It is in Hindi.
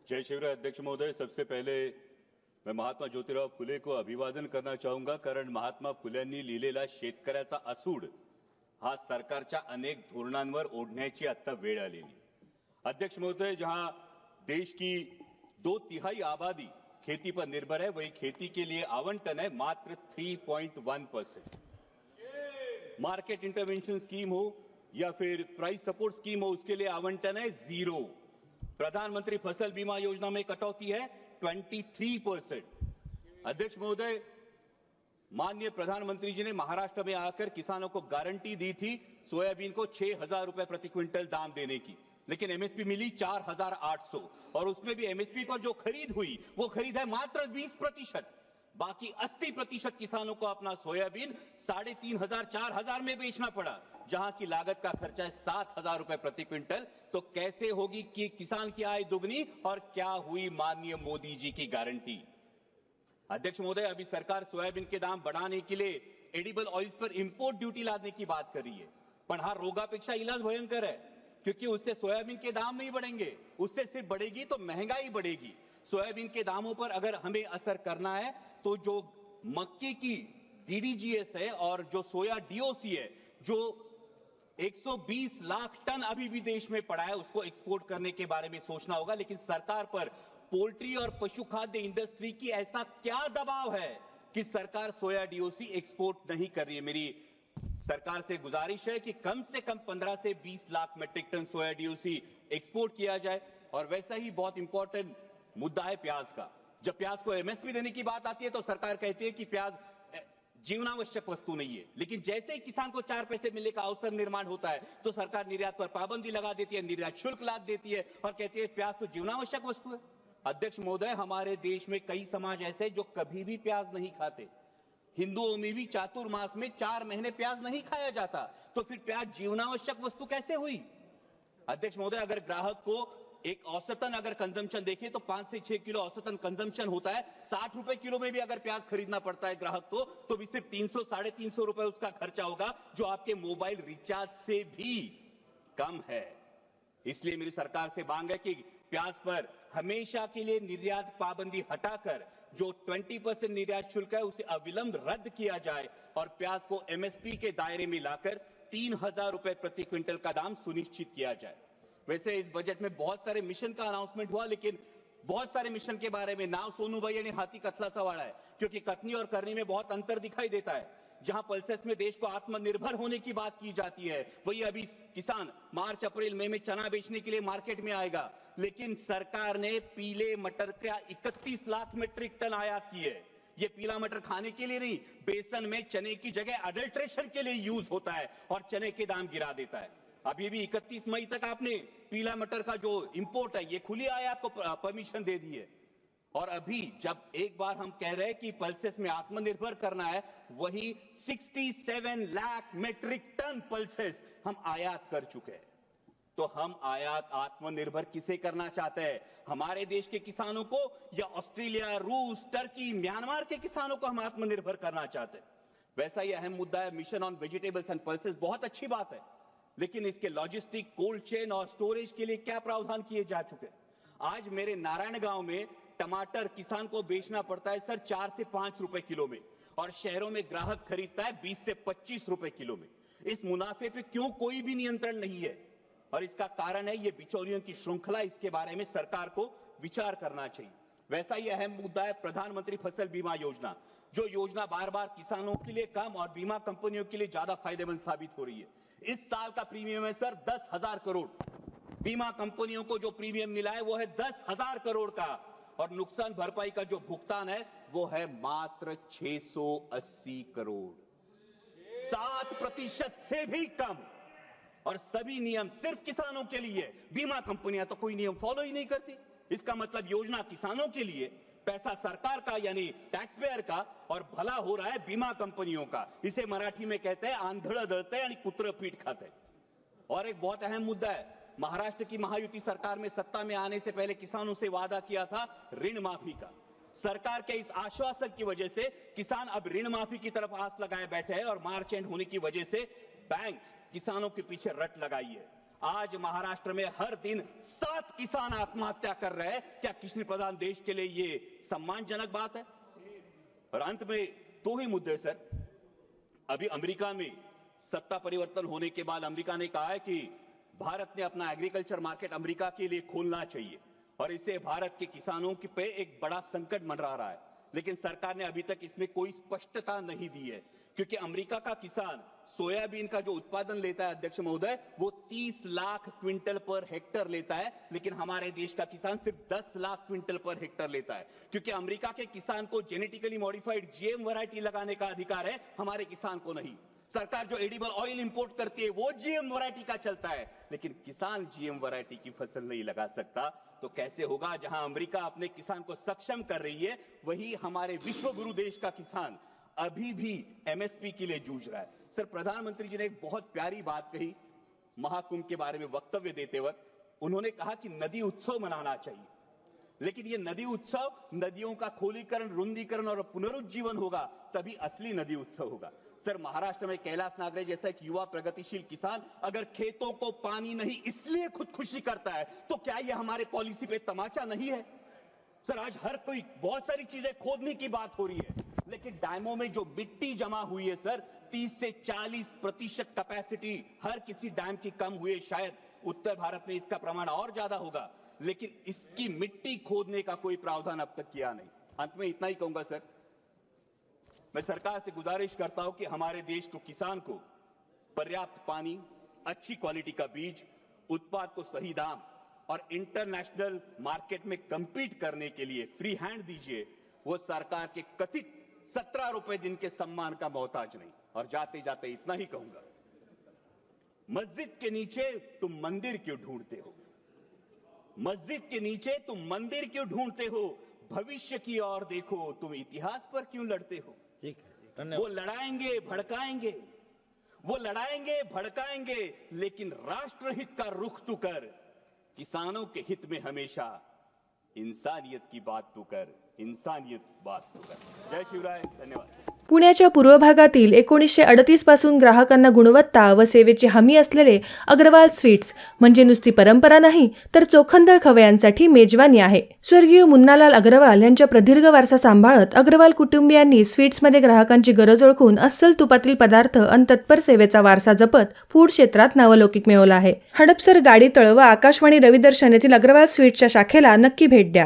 जय शिवराय अध्यक्ष महोदय, सबसे पहले मैं महात्मा ज्योतिराव फुले को अभिवादन करना चाहूंगा, कारण महात्मा फुल्यांनी लिहिलेला शेतकऱ्याचा असूड हा सरकारच्या अनेक धोरणांवर ओढण्याची आता वेळ आलेली। अध्यक्ष महोदय, जहां देश की 2/3 आबादी खेती पर निर्भर है, वही खेती के लिए आवंटन है मात्र 3.1%। मार्केट इंटरवेंशन स्कीम हो या फिर प्राइस सपोर्ट स्कीम हो, उसके लिए आवंटन है 0। प्रधानमंत्री फसल बीमा योजना में कटौती है 23%। अध्यक्ष महोदय, माननीय प्रधानमंत्री जी ने महाराष्ट्र में आकर किसानों को गारंटी दी थी सोयाबीन को 6,000 रुपए प्रति क्विंटल दाम देने की, लेकिन एमएसपी मिली 4,800 और उसमें भी एमएसपी पर जो खरीद हुई वो खरीद है मात्र 20%। बाकी 80% किसानों को अपना सोयाबीन 3,500 4,000 में बेचना पड़ा, जहां की लागत का खर्चा है 7,000 रुपए प्रति क्विंटल। तो कैसे होगी कि किसान की आय दुगनी और क्या हुई माननीय मोदी जी की गारंटी। अध्यक्ष महोदय, अभी सरकार सोयाबीन के दाम बढ़ाने के लिए एडिबल ऑयल्स पर इंपोर्ट ड्यूटी लादने की बात कर रही है, पण हा रोगापेक्षा इलाज भयंकर है, क्योंकि उससे सोयाबीन के दाम नहीं बढ़ेंगे, उससे सिर्फ बढ़ेगी तो महंगाई बढ़ेगी। सोयाबीन के दामों पर अगर हमें असर करना है तो जो मक्के की डीडीजीएस है और जो सोया डीओसी है, जो 120 लाख टन अभी भी देश में पड़ा है, उसको एक्सपोर्ट करने के बारे में सोचना होगा। लेकिन सरकार पर पोल्ट्री और पशु खाद्य इंडस्ट्री की ऐसा क्या दबाव है कि सरकार सोया डीओसी एक्सपोर्ट नहीं कर रही है। मेरी सरकार से गुजारिश है कि कम से कम 15 से 20 लाख मैट्रिक टन सोया डीओसी एक्सपोर्ट किया जाए। और वैसा ही बहुत इंपॉर्टेंट मुद्दा है प्याज का। जब प्याज को एमएसपी देने की बात आती है तो सरकार कहती है कि प्याज जीवनावश्यक वस्तु नहीं है, लेकिन जैसे ही किसान को 4 पैसे मिलने का अवसर निर्माण होता है तो सरकार निर्यात पर पाबंदी लगा देती है, निर्यात शुल्क लाद देती है और कहती है प्याज तो जीवनावश्यक वस्तु है। अध्यक्ष महोदय, हमारे देश में कई समाज ऐसे जो कभी भी प्याज नहीं खाते। हिंदुओं में भी चातुर्मास में 4 महीने प्याज नहीं खाया जाता, तो फिर प्याज जीवनावश्यक वस्तु कैसे हुई। अध्यक्ष महोदय, अगर ग्राहक को एक औसतन अगर कंजम्पशन देखें तो 5 से 6 किलो औसतन कंजम्पशन होता है। 60 रुपए किलो में भी अगर प्याज खरीदना पड़ता है ग्राहक को, तो भी सिर्फ 300 350 रुपए उसका खर्चा होगा, जो आपके मोबाइल रिचार्ज से भी कम है। इसलिए मेरी सरकार से मांग है कि प्याज पर हमेशा के लिए निर्यात पाबंदी हटाकर जो 20% निर्यात शुल्क है उसे अविलंब रद्द किया जाए और प्याज को एमएसपी के दायरे में लाकर 3,000 रुपए प्रति क्विंटल का दाम सुनिश्चित किया जाए। वैसे इस बजट में बहुत सारे मिशन का अनाउंसमेंट हुआ, लेकिन बहुत सारे मिशन के बारे में नाव सोनू भाई ने हाथी कथला वाला है, क्योंकि कथनी और करनी में बहुत अंतर दिखाई देता है। जहां पल्सेस में देश को आत्मनिर्भर होने की बात की जाती है, वही अभी किसान मार्च अप्रैल मई में चना बेचने के लिए मार्केट में आएगा, लेकिन सरकार ने पीले मटर का 31 लाख मीट्रिक टन आयात की है। ये पीला मटर खाने के लिए नहीं, बेसन में चने की जगह अडल्ट्रेशन के लिए यूज होता है और चने के दाम गिरा देता है। अभी भी 31 मई तक आपने पीला मटर का जो इंपोर्ट है ये खुली आयात को परमिशन दे दी है। और अभी जब एक बार हम कह रहे हैं कि पल्सेस में आत्मनिर्भर करना है, वही 67 लाख मीट्रिक टन पल्सेस हम आयात कर चुके हैं। तो हम आयात आत्मनिर्भर किसे करना चाहते हैं, हमारे देश के किसानों को या ऑस्ट्रेलिया, रूस, टर्की, म्यांमार के किसानों को हम आत्मनिर्भर करना चाहते हैं। वैसा ही अहम मुद्दा है mission on vegetables and pulses. बहुत अच्छी बात है, लेकिन इसके लॉजिस्टिक, कोल्ड चेन और स्टोरेज के लिए क्या प्रावधान किए जा चुके हैं। आज मेरे नारायण गांव में टमाटर किसान को बेचना पड़ता है सर 4 से 5 रुपए किलो में, और शहरों में ग्राहक खरीदता है 20 से 25 रुपए किलो में। इस मुनाफे पे क्यों कोई भी नियंत्रण नहीं है, और इसका कारण है ये बिचौलियों की श्रृंखला। इसके बारे में सरकार को विचार करना चाहिए। वैसा ही अहम मुद्दा है प्रधानमंत्री फसल बीमा योजना, जो योजना बार बार किसानों के लिए कम और बीमा कंपनियों के लिए ज्यादा फायदेमंद साबित हो रही है। इस साल का प्रीमियम है सर 10,000 करोड़। बीमा कंपनियों को जो प्रीमियम मिला है वो है 10,000 करोड़ का, और नुकसान भरपाई का जो भुगतान है वो है मात्र 680 करोड़, 7% से भी कम। और सभी नियम सिर्फ किसानों के लिए। बीमा कंपनियां तो कोई नियम फॉलो ही नहीं करती। इसका मतलब योजना किसानों के लिए, पैसा सरकार का यानी टैक्स पेयर का, और भला हो रहा है बीमा कंपनियों का। इसे मराठी में कहते हैं आंधळ दळतंय आणि कुत्र पीठ खातंय। और एक बहुत अहम मुद्दा है, महाराष्ट्र की महायुति सरकार में सत्ता में आने से पहले किसानों से वादा किया था ऋण माफी का। सरकार के इस आश्वासन की वजह से किसान अब ऋण माफी की तरफ आस लगाए बैठे हैं, और मार्च एंड होने की वजह से बैंक किसानों के पीछे रट लगाई है। आज महाराष्ट्र में हर दिन 7 किसान आत्महत्या कर रहे हैं। क्या कृषि प्रधान देश के लिए ये सम्मानजनक बात है? और अंत में 2 ही मुद्दे सर। अभी अमेरिका में सत्ता परिवर्तन होने के बाद अमेरिका ने कहा है कि भारत ने अपना एग्रीकल्चर मार्केट अमेरिका के लिए खोलना चाहिए और इससे भारत के किसानों के पे एक बड़ा संकट मंडरा रहा है। लेकिन सरकार ने अभी तक इसमें कोई स्पष्टता नहीं दी है, क्योंकि अमेरिका का किसान सोयाबीन का जो उत्पादन लेता है अध्यक्ष महोदय, वो 30 लाख क्विंटल पर हेक्टर लेता है, लेकिन हमारे देश का किसान सिर्फ 10 लाख क्विंटल पर हेक्टर लेता है। क्योंकि अमेरिका के किसान को जेनेटिकली मॉडिफाइड जीएम वैरायटी लगाने का अधिकार है, हमारे किसान को नहीं। सरकार जो एडिबल ऑयल इंपोर्ट करती है वो जीएम वैरायटी का चलता है, लेकिन किसान जीएम वैरायटी की फसल नहीं लगा सकता। तो कैसे होगा? जहां अमेरिका अपने किसान को सक्षम कर रही है, वही हमारे विश्व गुरु देश का किसान अभी भी एमएसपी के लिए जूझ रहा है। सर, प्रधानमंत्री जी ने एक बहुत प्यारी बात कही महाकुंभ के बारे में वक्तव्य देते वक्त। उन्होंने कहा कि नदी उत्सव मनाना चाहिए, लेकिन ये नदी उत्सव नदियों का खोलीकरण, रुंदीकरण और पुनरुज्जीवन होगा, तभी असली नदी उत्सव होगा। सर, महाराष्ट्र में कैलाश नागरे जैसा एक युवा प्रगतिशील किसान अगर खेतों को पानी नहीं इसलिए खुदकुशी करता है, तो क्या ये हमारे पॉलिसी पे तमाचा नहीं है? सर, आज हर कोई बहुत सारी चीजें खोदने की बात हो रही है, लेकिन डैमों में जो मिट्टी जमा हुई है सर, 30 से 40% कैपेसिटी हर किसी डैम की कम हुई है। शायद उत्तर भारत में इसका प्रमाण और ज्यादा होगा, लेकिन इसकी मिट्टी खोदने का कोई प्रावधान अब तक किया नहीं। अंत में इतना ही कहूंगा सर, मैं सरकार से गुजारिश करता हूं कि हमारे देश को, किसान को पर्याप्त पानी, अच्छी क्वालिटी का बीज, उत्पाद को सही दाम और इंटरनेशनल मार्केट में compete करने के लिए फ्री हैंड दीजिए। वो सरकार के कथित 17 रुपए दिन के सम्मान का मोहताज नहीं। और जाते जाते इतना ही कहूंगा, मस्जिद के नीचे तुम मंदिर क्यों ढूंढते हो? मस्जिद के नीचे तुम मंदिर क्यों ढूंढते हो? भविष्य की ओर देखो, तुम इतिहास पर क्यों लड़ते हो? ठीक है, धन्यवाद। वो लड़ाएंगे भड़काएंगे, वो लड़ाएंगे भड़काएंगे, लेकिन राष्ट्रहित का रुख तू कर, किसानों के हित में हमेशा इंसानियत की बात तू कर, इंसानियत बात तू कर। जय शिवराय, धन्यवाद। पुण्याच्या पूर्व भागातील 1938 पासून ग्राहकांना गुणवत्ता व सेवेची हमी असलेले अग्रवाल स्वीट्स म्हणजे नुसती परंपरा नाही, तर चोखंदळ खवयांसाठी मेजवानी आहे। स्वर्गीय मुन्नालाल अग्रवाल यांच्या प्रदीर्घ वारसा सांभाळत अग्रवाल कुटुंबियांनी स्वीट्समध्ये ग्राहकांची गरज ओळखून अस्सल तुपातील पदार्थ आणि तत्पर सेवेचा वारसा जपत फूड क्षेत्रात नावलौकिक मिळवला आहे। हडपसर, गाडीतळ व आकाशवाणी रविदर्शन येथील अग्रवाल स्वीट्सच्या शाखेला नक्की भेट द्या।